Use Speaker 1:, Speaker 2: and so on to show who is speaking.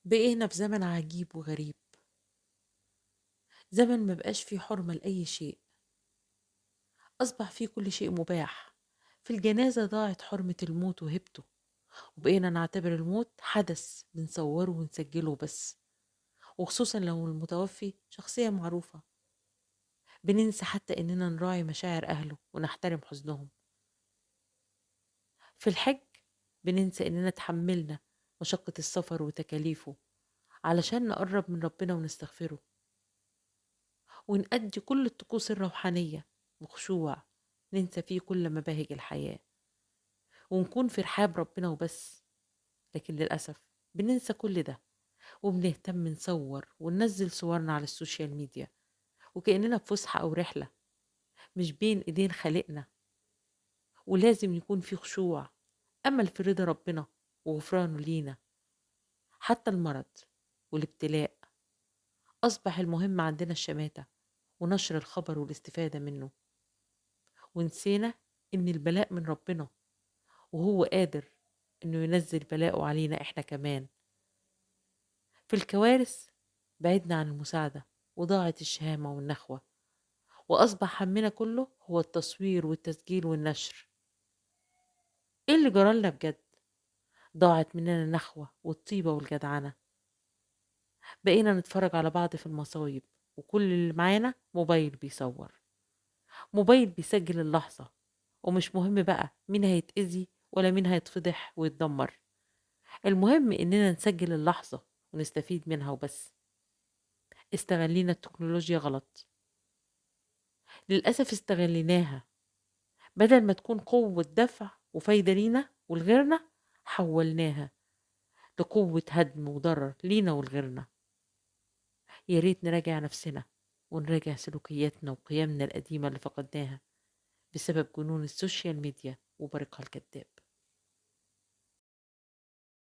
Speaker 1: بقينا في زمن عجيب وغريب. زمن ما بقاش فيه حرمة لأي شيء. أصبح فيه كل شيء مباح. في الجنازة ضاعت حرمة الموت وهبته، وبقينا نعتبر الموت حدث بنصوره ونسجله بس، وخصوصا لو المتوفي شخصية معروفة. بننسى حتى إننا نراعي مشاعر أهله ونحترم حزنهم. في الحج بننسى إننا تحملنا مشقة السفر وتكاليفه علشان نقرب من ربنا ونستغفره، ونأدي كل الطقوس الروحانية بخشوع، ننسى فيه كل مباهج الحياة ونكون في رحاب ربنا وبس. لكن للأسف بننسى كل ده، وبنهتم نصور وننزل صورنا على السوشيال ميديا وكأننا في فسحة أو رحلة، مش بين إيدين خالقنا. ولازم يكون في خشوع، أمل في رضا ربنا وغفرانه لينا. حتى المرض والابتلاء أصبح المهم عندنا الشماتة ونشر الخبر والاستفادة منه، ونسينا إن البلاء من ربنا، وهو قادر إنه ينزل بلاءه علينا إحنا كمان. في الكوارث بعدنا عن المساعدة وضاعت الشهامة والنخوة، وأصبح همنا كله هو التصوير والتسجيل والنشر. إيه اللي جرالنا بجد؟ ضاعت مننا النخوة والطيبة والجدعنة. بقينا نتفرج على بعض في المصايب، وكل اللي معانا موبايل بيصور، موبايل بيسجل اللحظة، ومش مهم بقى مين هيتأذي ولا مين هيتفضح ويتدمر. المهم إننا نسجل اللحظة ونستفيد منها وبس. استغلينا التكنولوجيا غلط، للأسف استغليناها. بدل ما تكون قوة دفع وفايدة لينا ولغيرنا، حولناها لقوة هدم وضرر لينا ولغيرنا. يا ريت نراجع نفسنا ونراجع سلوكياتنا وقيمنا القديمة اللي فقدناها بسبب جنون السوشيال ميديا وبرقها الكذاب.